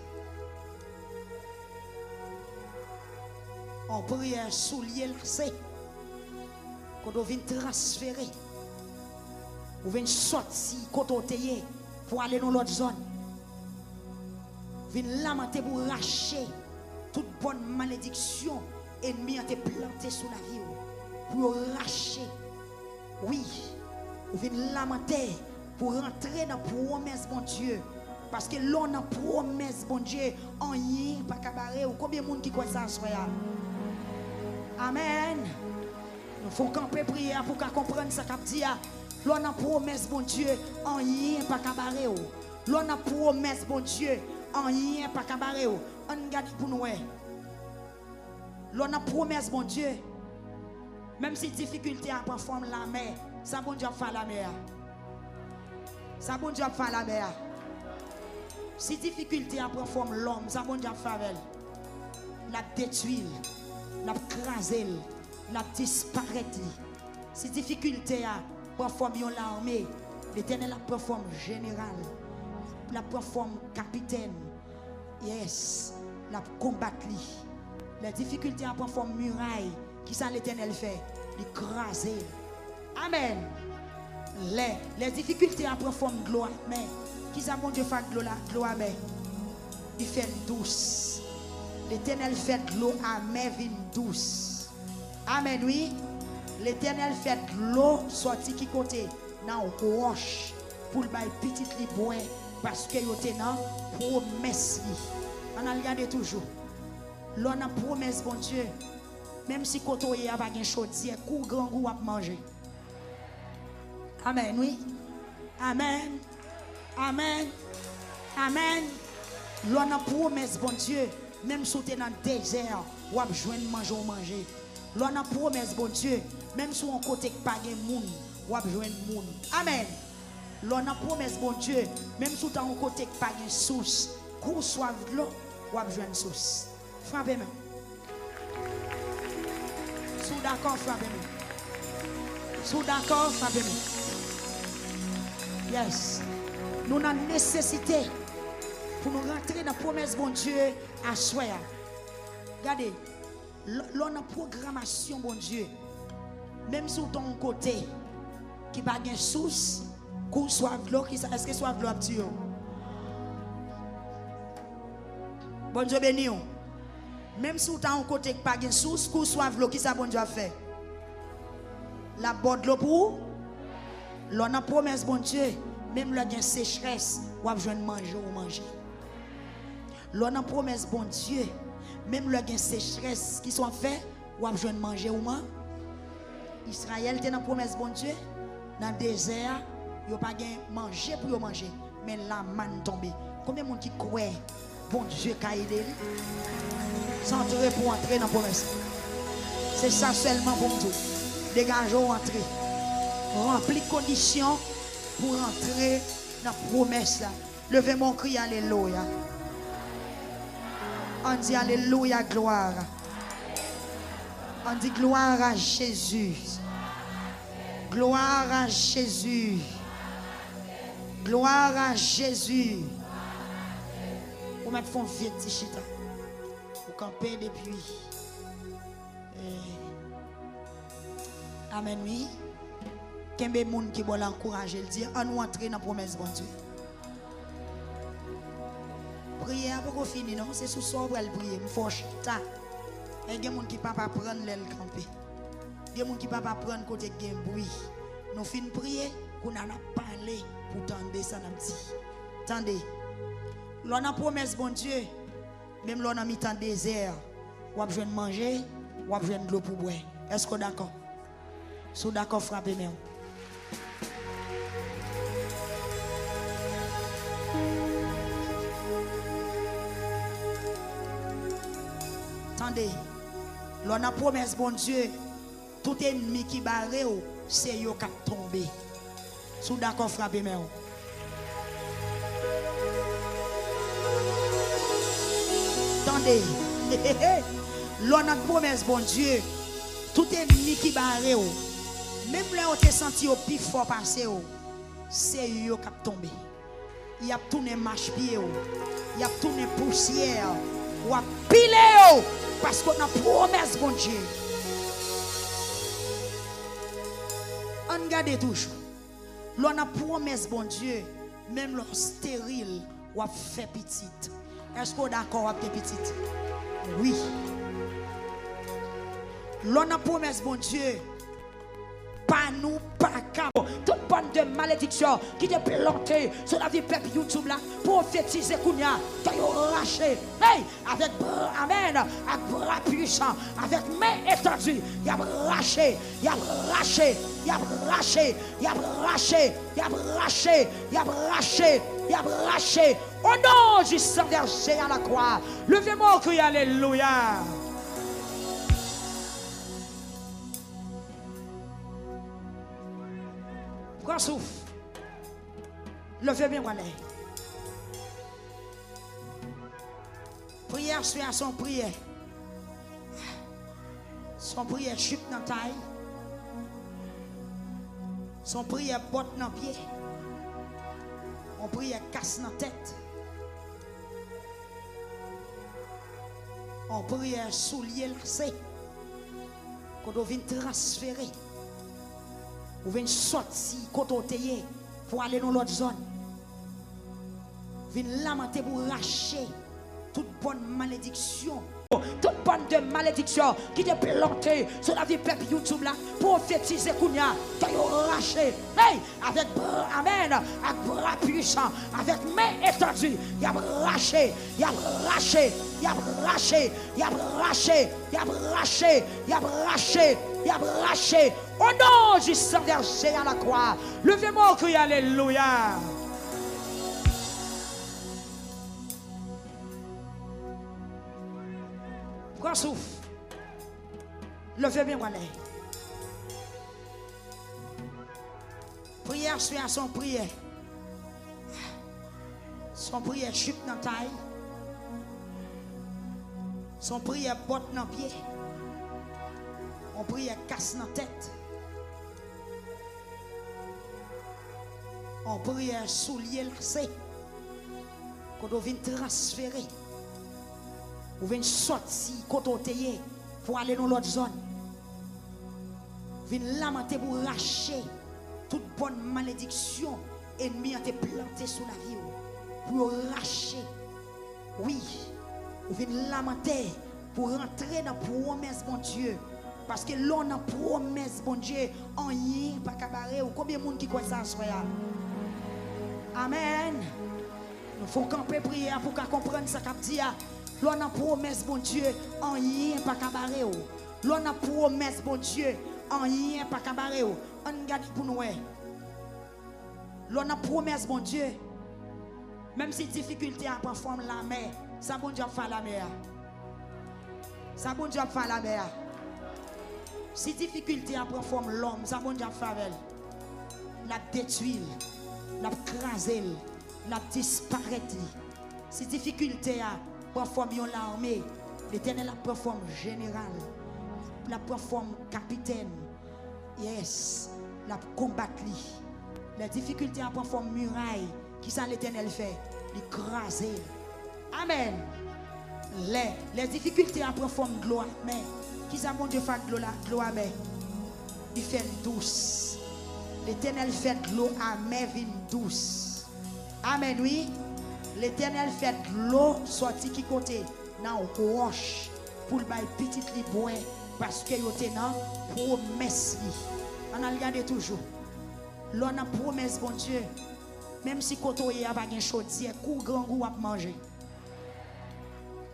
On prière soulier lacé. Quand on vient transférer, on vient sortir côté pour aller dans l'autre zone. On vient lamenter pour racher toute bonne malédiction ennemi a été planté sous la vie pour racher. Oui, on vient lamenter pour rentrer dans la promesse bon Dieu. Parce que l'on a promesse bon Dieu en rien pas cabaret ou combien de monde qui croit ça soya. Amen. Nous faut camper prier pour qu'on comprenne ça qu'a dit. L'on a promesse bon Dieu en rien pas cabaret ou. L'on a promesse bon Dieu en rien pas cabaret ou. On garde pour nous. L'on a promesse bon Dieu. Même si difficulté à prendre forme la mer, ça bon Dieu fait la mer. Ça bon Dieu fait la mer. Si difficulté à prendre forme l'homme, ça bon Dieu fait avec. La détruire, la craser, la disparaître. Si difficulté à prendre forme l'armée, l'Éternel a pris forme général, la prend forme capitaine. Yes, la combattre. Les difficultés à prendre forme muraille, qui ça l'Éternel fait? L'écraser. Amen. Les difficultés à prendre forme gloire, mais qui ça mon Dieu fait gloire, mais il fait douce. L'Éternel fait de l'eau amère vin douce. Amen, oui. L'Éternel fait de l'eau sorti qui côté dans roche pour le bail petit li boire parce que yo te nan promesse li. On a regardé toujours. L'on a promesse bon Dieu. Même si côté y a pas gain chaudière, coup grand goût à manger. Amen, oui. Amen. Amen. Amen. L'on a promesse bon Dieu. Même si tu es dans le désert, ou à joindre manger ou manger. L'on a promesse bon Dieu. Même si on côté pas de monde, ou à joindre monde. Amen. L'on a promesse bon Dieu. Même si tu as un côté pas de source, qu'on soif de l'eau, ou à joindre source. Frappez-moi. Sous d'accord, frappez-moi. Sous d'accord, frappez-moi. Yes. Nous avons nécessité pour nous rentrer dans la promesse bon Dieu à soi. Regardez, l'on a programmation bon Dieu. Même si ton côté qui n'a pas de source, qu'on soit de l'eau, est-ce que soit de l'eau petit? Bon Dieu béni. Même si tu as un côté qui n'a pas de source, qu'on soit de l'eau, qui ça bon Dieu a fait? La bonne de l'eau pour l'on a promesse bon Dieu. Même là, il y a une sécheresse, ou à besoin de manger ou manger. L'on a promesse bon Dieu. Même là, il y a une sécheresse qui sont faits, ou à besoin de manger ou manger. Israël était dans la promesse bon Dieu. Dans le désert, il n'y a pas de manger pour manger. Mais la manne tombée. Combien de monde qui croit bon Dieu qui a aidé? Sans entrer pour entrer dans la promesse. C'est ça seulement pour nous. Dégageons entrer. Remplis conditions pour entrer dans la promesse. Levez mon cri, alléluia. On dit alléluia, gloire. On dit gloire à Jésus. Gloire à Jésus. Gloire à Jésus. Vous mettez fond vite, chita. Vous campez depuis. Amen, oui. Quel est monde qui va l'encourager, il dit, on nous entrer dans la promesse, bon Dieu. Prière pour qu'on finisse, non? C'est sous ça qu'on va prier. Il faut chita. Il y a des gens qui ne peuvent pas prendre l'aile camper. Il y a des gens qui ne peuvent pas prendre côté de bruit. Nous finissons prier, qu'on en a parlé pour tendre ça dans le petit. Attendez. L'on a promesse, bon Dieu. Même l'on a mis dans le désert. On a besoin de manger, on a besoin de l'eau pour boire. Est-ce que d'accord? Si d'accord, frappez-moi. Attendez, l'on a promesse, bon Dieu, tout ennemi qui barre, c'est yo qui a tombé. Si d'accord, frappez-moi. Attendez, l'on a promesse, bon Dieu, tout ennemi qui barre, même là où tu senti au plus fort passer, c'est yo qui a tombé. Il a tourné marche-pied, il a tourné poussière, ou a pilé, parce qu'on a promesse, bon Dieu. On garde toujours. L'on a promesse, bon Dieu, même l'on stérile, ou a fait petite. Est-ce qu'on est d'accord avec petite? Oui. L'on a promesse, bon Dieu, pas nous, pas cap. Toute bonne de malédiction qui te planté sur la vie peuple YouTube là, prophétiser Kounia, tu as raché. Hey, avec bras, amen, avec bras puissants, avec main étendue, il a raché, il a raché, il a raché, il a raché, il a raché, il a raché, il a raché. Au nom du sang versé à la croix, levez-moi au cri, alléluia. Prends souffle. Levez bien, voilà. Prière suit à son prière. Son prière chute dans la taille. Son prière botte dans le pied. Son prière casse dans la tête. On prière soulier lacé. Quand on vient transférer. Ou vient sortir côté pour aller dans l'autre zone. Vient lamenter pour racher toute bonne malédiction. Toute bonne de malédiction qui te planté sur la vie peuple YouTube là, prophétiser Kounia, tu as raché. Hey, avec bras, amen, avec bras puissants, avec main étendue, il a raché, il a raché, il a raché, il a raché, il a raché, il a raché, il a raché. Au nom du sang versé à la croix, levez-moi au cri, alléluia. Prends souffle. Levez bien, voilà. Prière suit à son prière. Son prière chute dans la taille. Son prière botte dans le pied. On prière casse dans la tête. On prière soulier lacé. Quand on vient transférer. Ou vient sortir côté pour aller dans l'autre zone. Vient lamenter pour racher toute bonne malédiction ennemi a été planté sous la vie pour racher. Oui, ou vient lamenter pour rentrer dans la promesse bon Dieu. Parce que l'on a promesse bon Dieu en rien pas cabaret ou combien de monde qui croit ça soya. Amen. Nous faut camper prière pour qu'on comprenne ça qu'a dit. L'on a promesse, bon Dieu, en rien pas cabaret. L'on a promesse, bon Dieu, en rien pas cabaret. On garde pour nous. L'on a promesse, bon Dieu, même si difficulté à prendre forme la mer, ça bon Dieu fait la mer. Ça bon Dieu fait la mer. Si difficulté à prendre forme l'homme, ça bon Dieu fait elle. La détruire, la craser, la disparaître. Si difficulté à forme l'armée, l'Éternel la forme général, la forme capitaine, yes, la combattre. La difficulté à forme muraille, qui ça l'Éternel fait, l'écraser. Amen. Les difficultés à forme de l'eau, mais qui ça mon Dieu fait de l'eau amère, il fait douce. L'Éternel fait de l'eau amère douce. Amen, oui. L'Éternel fait de l'eau sortir qui côté dans roche pour le bail petit li boire parce que yo te nan promesse li. On a regardé toujours. L'on a promesse bon Dieu. Même si koto y a pas gen chaudière, kou grand goût à manger.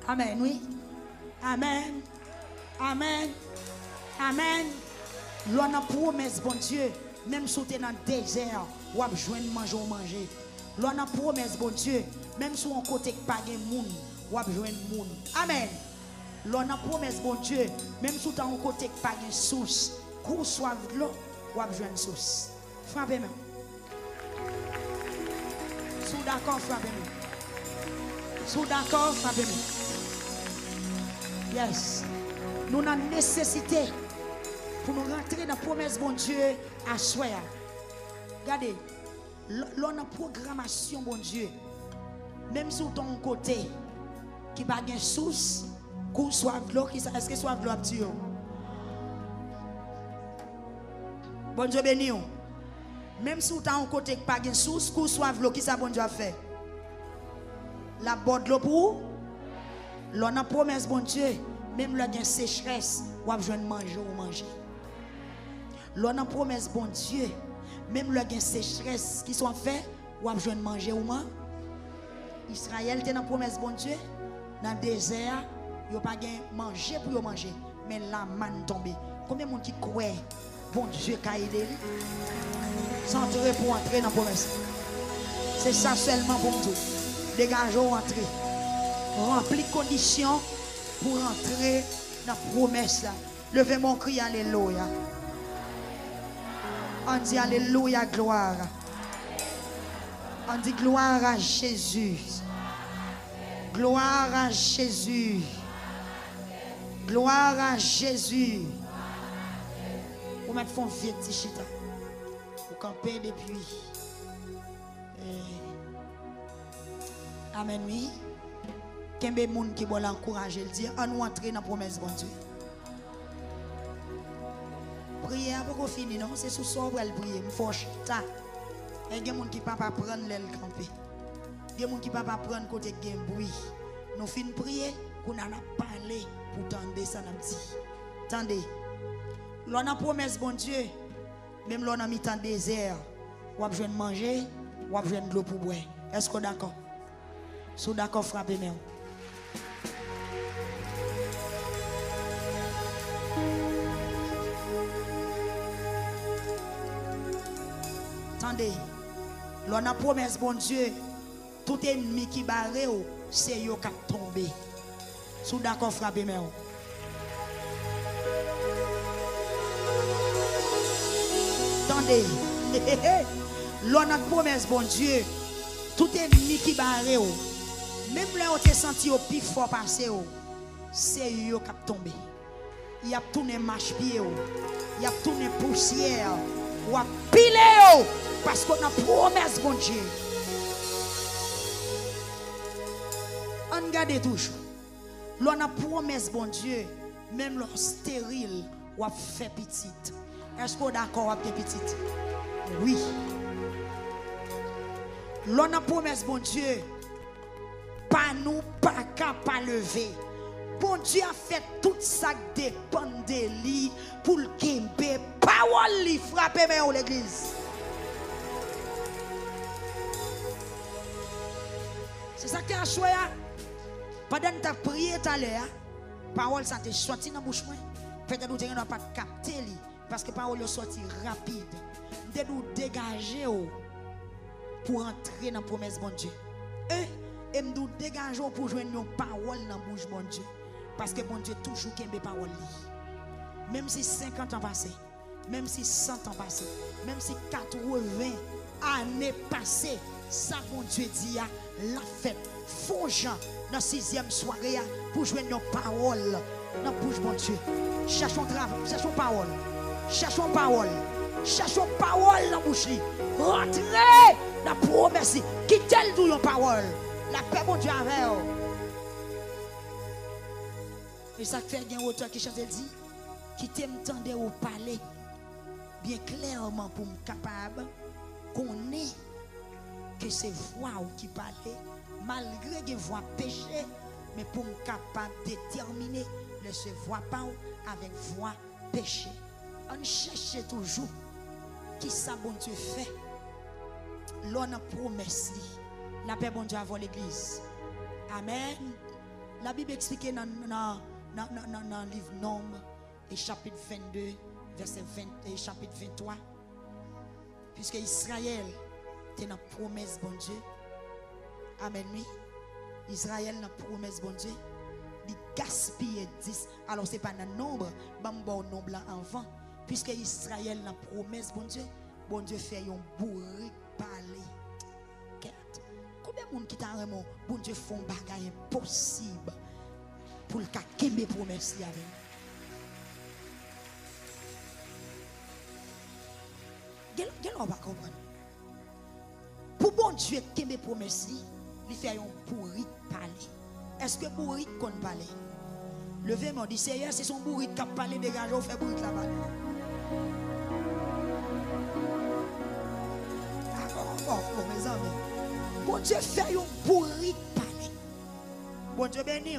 Amen, oui. Amen. Amen. Amen. L'on a promesse bon Dieu, même si tu es dans le désert, ou à joindre manger. L'on a promesse bon Dieu, même si on côté pas de monde, ou à joindre monde. Amen. L'on a promesse bon Dieu, même si on côté pas de source, qu'on soit de l'eau, ou à joindre source. Frappez-moi. Sous d'accord, frappez-moi. Sous d'accord, frappez-moi. Yes. Nous avons nécessité pour nous rentrer dans la promesse bon Dieu à soi. Regardez, l'on a programmation bon Dieu. Même sur ton côté, qui n'a pas de source, qu'on soit de l'eau, est-ce que soit de l'eau à Dieu? Bon Dieu béni. Même si vous avez un côté qui n'a pas de source, que vous soyez l'eau, qui ça bon Dieu a fait? La bonne l'eau pour l'on a promesse bon Dieu, même là il y a une sécheresse, ou besoin de manger ou manger. L'on a promesse bon Dieu, même là il y a une sécheresse qui sont faits, ou besoin de manger ou manger. Israël était dans promesse bon Dieu, dans le désert, il n'y a pas de manger pour manger, mais la manne tombée. Combien de monde qui croit bon Dieu qui a aidé sans entrer pour entrer dans la promesse? C'est ça seulement pour nous. Dégageons entrer. Remplis conditions pour entrer dans la promesse. Levez mon cri, alléluia. On dit alléluia, gloire. On dit gloire à Jésus. Gloire à Jésus. Gloire à Jésus. Vous mettez font vieux petit chita. Vous campez depuis. Amen, oui. Qu'un des gens qui vont l'encourager, il dit, on nous entrer dans la promesse, bon Dieu. Prière pour qu'on finisse, non? C'est sous ça qu'on va prier. Il faut chita. Il y a des gens qui ne peuvent pas prendre l'aile camper. Il y a des gens qui ne peuvent pas prendre côté de bruit. Nous finissons prier, qu'on a parlé pour tendre ça. Attendez. L'on a promesse, bon Dieu. Même l'on a mis dans le désert. On a besoin de manger, on a besoin de l'eau pour boire. Est-ce que vous êtes d'accord? Si vous êtes d'accord, frappez-moi. Attendez, l'on a promesse, bon Dieu, tout ennemi qui barre, c'est eux qui ont tombé. Si vous êtes d'accord, frappez-moi. Attendez, l'on a promesse, bon Dieu, tout ennemi qui barre, même là où tu senti au plus fort passer, c'est eux qui ont tombé. Il a tourné marche-pied, il a tourné poussière, ou a pilé, parce qu'on a promesse, bon Dieu. On garde toujours. L'on a promesse, bon Dieu, même l'on stérile, ou a fait petite. Est-ce qu'on est d'accord avec les petites? Oui. L'on a promesse, bon Dieu, pas nous, pas capable de lever. Bon Dieu a fait tout ça qui dépend de lui pour le guimber. Parole lui frapper mais l'église. C'est ça qui a choisi. Pendant que tu as prié tout à l'heure, parole ça t'est sorti dans la bouche. Peut-être que tu n'as pas capté lui. Parce que parole est sorti rapide. De nous dégager pour entrer dans la promesse bon Dieu. Et nous dégager pour jouer une parole dans la bouche bon Dieu. Parce que bon Dieu toujours qu'aime parole. Même si 50 ans passés, même si 100 ans passés, même si 80 années passées, ça bon Dieu dit la fête. Faut gens dans la 6e soirée pour jouer une parole dans la bouche bon Dieu. Cherchons travail, cherchons parole. Cherchons parole. Cherchons parole dans la bouche. Rentrez dans la promesse. Quittez le parole. La paix, bon Dieu, avec vous. Et ça fait un auteur qui chante dit, qui t'entendait au parler bien clairement pour me capable qu'on est que c'est voix qui parlait, malgré que voix péché, mais pour me capable de déterminer ne se voit pas avec voix péché. On cherche toujours qui ça bon Dieu fait. L'on a promesse la paix bon Dieu avant l'église. Amen. La Bible explique dans le livre Nombre et chapitre 22 verset 20 et chapitre 23 puisque Israël était dans la promesse bon Dieu. Amen. Oui. Israël dans la promesse bon Dieu. Il gaspille 10. Alors c'est pas dans le nombre, bon nombre avant. Puisque Israël dans la promesse bon Dieu fait un bourrique parler. Combien de monde qui t'a vraiment bon Dieu font bagaille impossible pour le cas qu'il me promesse avec. Quel on va comprendre. Pour bon Dieu qui me promesse, il fait un bourrique parler. Est-ce que bourrique qu'on parle? Levez-moi, dit Seigneur, c'est son bourrique qui a parlé, dégagé, on fait bourrique là-bas. Dieu fait un bourrique parler. Bon Dieu béni.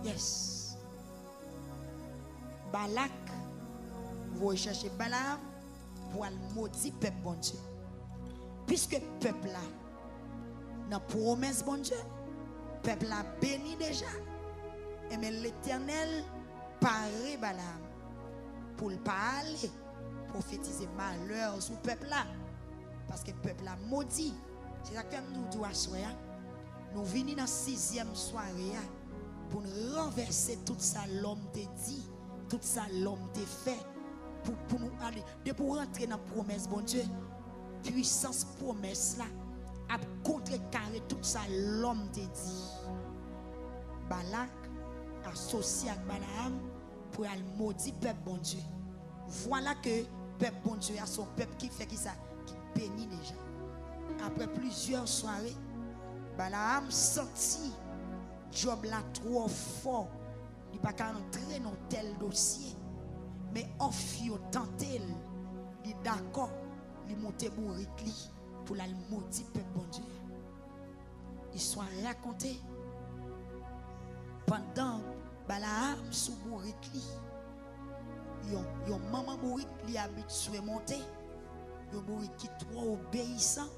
Yes. Balak, vous cherchez Balaam pour le maudire peuple bon Dieu. Puisque peuple là, dans promesse bon Dieu, peuple là béni déjà. Et mais l'Éternel paraît Balaam pour le parler, prophétiser malheur sur le peuple là. Parce que le peuple là maudit. C'est ça que nous devons soir. Nous venons dans la 6e soirée pour nous renverser tout ça l'homme te dit, tout ça l'homme te fait. Pour nous aller, pour rentrer dans la promesse, bon Dieu, puissance promesse là, à contrecarrer tout ça l'homme te dit. Balak associé avec Balaam pour aller maudire peuple bon Dieu. Voilà que peuple bon Dieu a son peuple qui fait qui ça, qui bénit déjà. Après plusieurs soirées, Balaam senti Job là trop fort. Il n'a pas entrer dans tel dossier. Mais Ophio tenté, il est d'accord, il monte bourrique pour la maudire peuple bon Dieu. Histoire racontée pendant Balaam sous bourrique yon maman bourrique li habitué monter. Yon bourrique qui trop obéissant,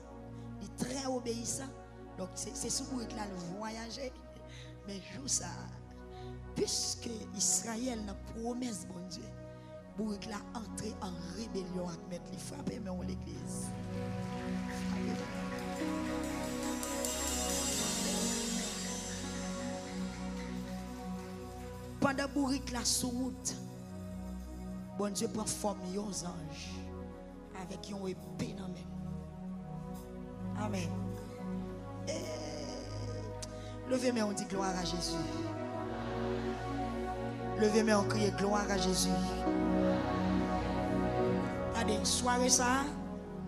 il très obéissant. Donc c'est sous bourrique là le voyager. Mais jour ça, puisque Israël n'a promesse bon Dieu, bourrique là entré en rébellion avec mettre les frapper mais on l'église. Pendant bourrique la sous route, bon Dieu prend forme aux anges avec une épée dans la main. Amen. Levez-moi, on dit gloire à Jésus. Levez-moi, on crie gloire à Jésus. Regardez, soirée ça,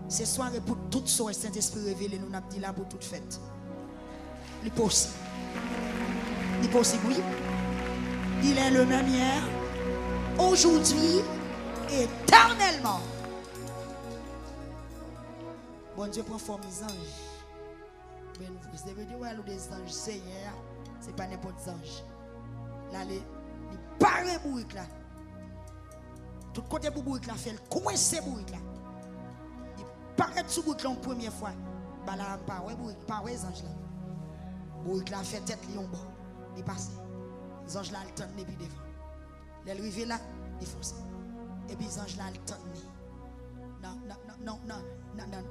c'est soirée pour toute soirée Saint-Esprit révélé, nous n'avons dit là pour toute fête. Il est possible. Il est possible, oui. Il est le même hier, aujourd'hui, éternellement. Bon Dieu prend forme des anges. Vous devez dire, ouais, des anges, Seigneur, c'est pas n'importe quel ange. Là, il paraît bourrique là. Tout côté pour bourrique là, fait le coincer bourrique là. Il paraît sous bourrique là une première fois. Bah là, pas ouais bourrique, pas ouais ange là. Bourrique là fait tête lion bon. Il passe. Les anges là, ils tendent depuis devant. Les arrivés là, ils font ça. Et puis les anges là, ils tendent. Non,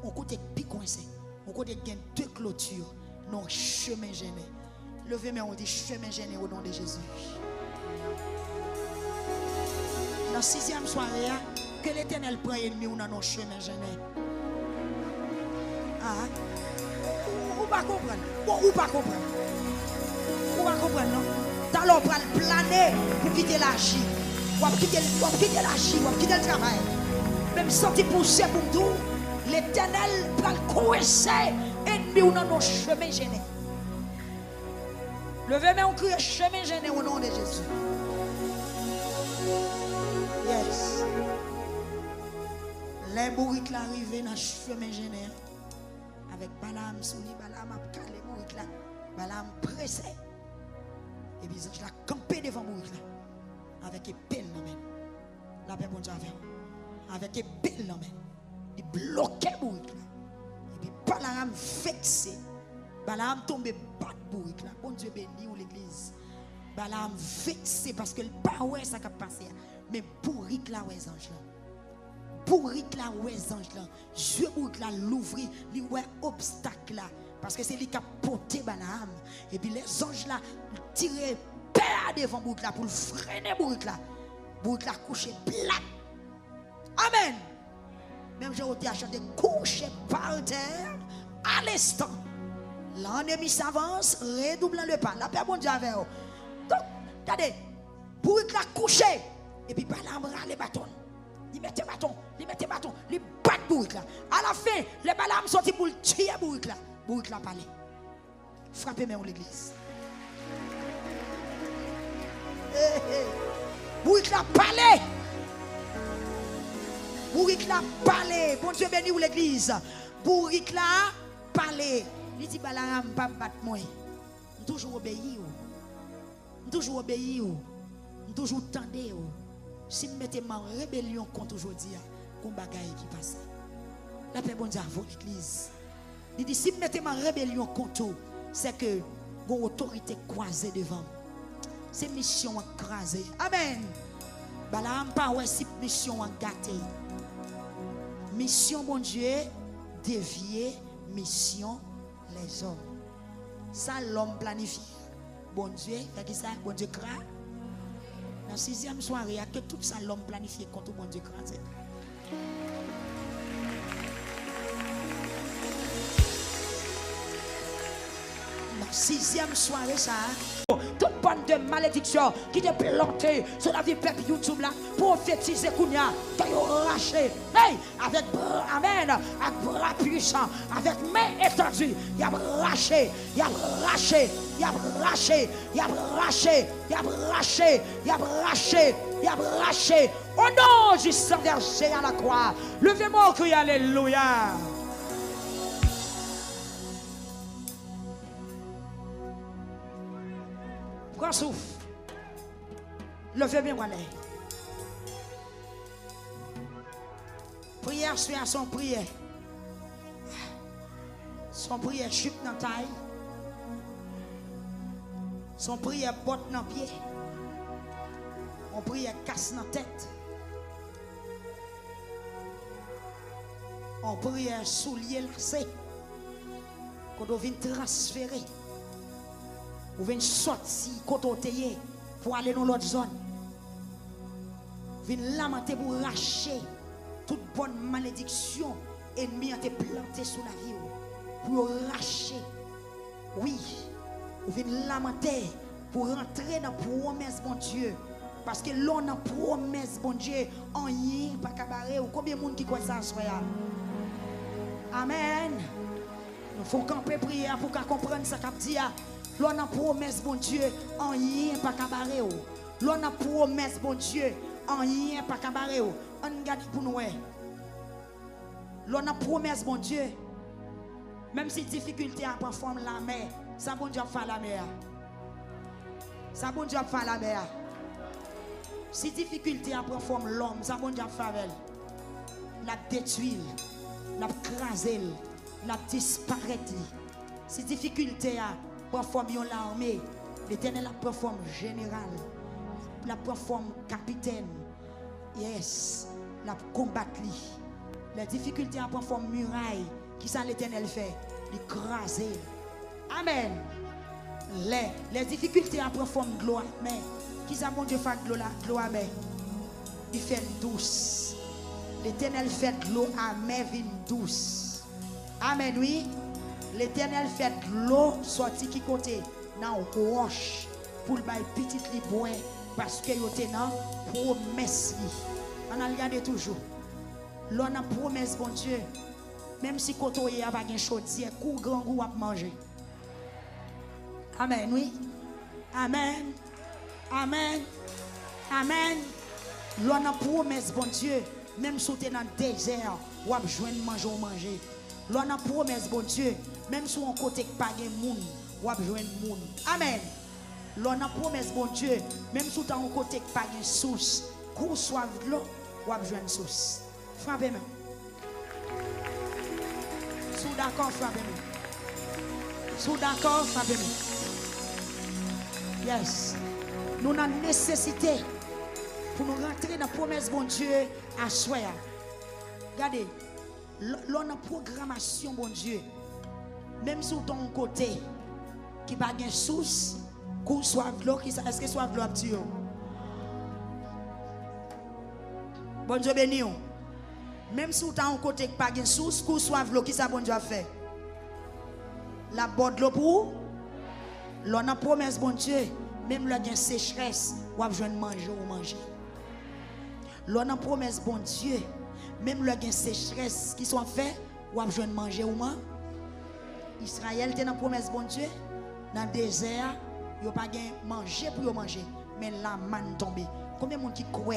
on côté pique coincé. On côté gain deux clôtures. Non, chemin gêné. Levez-moi, on dit chemin gêné au nom de Jésus. Dans la 6e soirée, que l'Éternel prend ennemi ou dans nos chemins gênés. Ah, ou pas comprendre. Ou pas comprendre. Ou pas comprendre, non? T'allons prendre planer pour quitter la J. Ou quitter la J, ou quitter le travail. Même sorti pousser pour tout, l'Éternel prend le coincer ennemi ou dans nos chemins gênés. Levez-moi, on crie chemin gêné au nom de Jésus. Yes. Les bourriques arrivent dans le chemin gêné. Avec Balaam souli, Balaam a calé bourrique là. Balaam pressé. Et puis je l'ai campé devant bourrique là. Avec épée dans la main. La paix bon Dieu avec épée dans la main. Il bloquait bourrique là. Et puis Balaam vexé. Balaam tombé bat bourrique là. Bon Dieu béni ou l'église. Balaam vexé parce que le pas ouais ça qui a passé. Mais bourrique là ouais ange là. Bourrique là ouais ange là. Dieu bourrique là l'ouvrir, lui ouais obstacle là parce que c'est lui qui a porté Balaam. Et puis les anges là tiré père devant bourrique là pour le freiner bourrique là. Bourrique là couché plat. Amen. Même j'ai été à chanter couché par terre à l'instant. L'ennemi s'avance, redoublant le pas. La paix bon Dieu avec eux. Donc, regardez, bourrique là couché. Et puis Balaam râle les bâtons. Il met bâton, il bat bourrique là. À la fin, les Balaam sorti pour le tuer bourrique là. Bourrique là parler. Frappez-moi l'église. Bourrique là parler. Bourrique là parler. Bon Dieu béni ou l'église. bourrique là, parler. Il dit, Balaam, pas battre moi. Je toujours obéi. Je toujours obéi. Je toujours tendé. Si je mettais ma rébellion contre aujourd'hui, qu'on bagaille qui passe. La paix, bon Dieu, à votre église. Il dit, si je mettais ma rébellion contre vous, c'est que vos autorités croisées devant. C'est mission écrasée. Amen. Balaam pas ouais si mission en gâté. Mission bon Dieu dévier mission les hommes. Ça l'homme planifie. Bon Dieu, fait que ça bon Dieu cra. Dans la 6e soirée, que tout ça l'homme planifié contre bon Dieu crasé. La 6e soirée ça. Toute bande de malédiction qui te planté sur la vie peuple YouTube là, prophétiser Kounia, t'as raché. Hey, avec bras, amen, avec bras puissants, avec main étendue, il a raché, il a raché, il a raché, il a raché, il a raché, il a raché, il a raché. Au nom du sang versé à la croix, levez-moi au cri, alléluia. Prends souffle. Levez bien voilà. Prière suit à son prière. Son prière chute dans la taille. Son prière botte dans le pied. Son prière casse dans la tête. On prière soulier lacé. Quand on vient transférer. Vous venez sortir côté pour aller dans l'autre zone. Vous venez lamenter pour racher toute bonne malédiction ennemie a été plantée sous la vie. Pour racher. Oui. Vous venez lamenter pour rentrer dans la promesse bon Dieu. Parce que l'on a promesse bon Dieu en rien pas cabaret. Ou combien de monde qui croit ça soya? Amen. Nous faut camper prier pour qu'on comprenne ça qu'a dit. L'on a promesse, bon Dieu, en rien pas cabaret. L'on a promesse, bon Dieu, en rien pas cabaret. On garde pour nous. L'on a promesse, bon Dieu, même si difficulté a prendre forme la mer, ça bon Dieu fait la mer. Ça bon Dieu fait la mer. Si difficulté a prendre forme l'homme, ça bon Dieu fait elle. La détruire, la craser, la disparaître. Si difficulté a prend forme l'armée, l'Éternel la prend forme général, la prend forme capitaine, yes, la combattre. Les difficultés prend forme muraille, qui ça l'Éternel fait? L'écraser. Amen. Les difficultés prend forme gloire, mais qui ça mon Dieu fait gloire, mais il fait douce. L'Éternel fait l'eau amère douce. Amen, oui. L'Éternel fait l'eau sorti qui côté dans roche pour le bail petit li boire parce que yo te nan promesse li. On a regardé toujours. L'on a promesse bon Dieu. Même si koto y a pas gen chaudière, kou grand goût à manger. Amen, oui. Amen. Amen. Amen. L'on a promesse bon Dieu. Même si tu es dans le désert, ou à joindre manger. L'on a promesse bon Dieu. Même si on côté pas de monde, ou à joindre monde. Amen. L'on a promesse bon Dieu. Même si tu as un côté pas de source, qu'on soit de l'eau, ou à joindre source. Frappez-moi. Sous d'accord, frappez-moi. Sous d'accord, frappez-moi. Yes. Nous avons nécessité pour nous rentrer dans la promesse bon Dieu à soi. Regardez, l'on a programmation bon Dieu. Même sur ton côté, qui n'a pas de source, qu'on soit de l'eau, est-ce que soit de l'eau petit? Bon Dieu béni. Même si tu as un côté qui n'a pas de source, qu'on soit de l'eau, qui ça bon Dieu a fait? La bonne de l'eau pour? L'on a promesse bon Dieu. Même là, il y a une sécheresse, ou à besoin de manger ou manger. L'on a promesse bon Dieu. Même là, il y a une sécheresse qui sont faits, ou à besoin de manger ou manger. Israël était dans la promesse bon Dieu. Dans le désert, il n'y a pas de manger pour manger. Mais la manne tombée. Combien de monde qui croit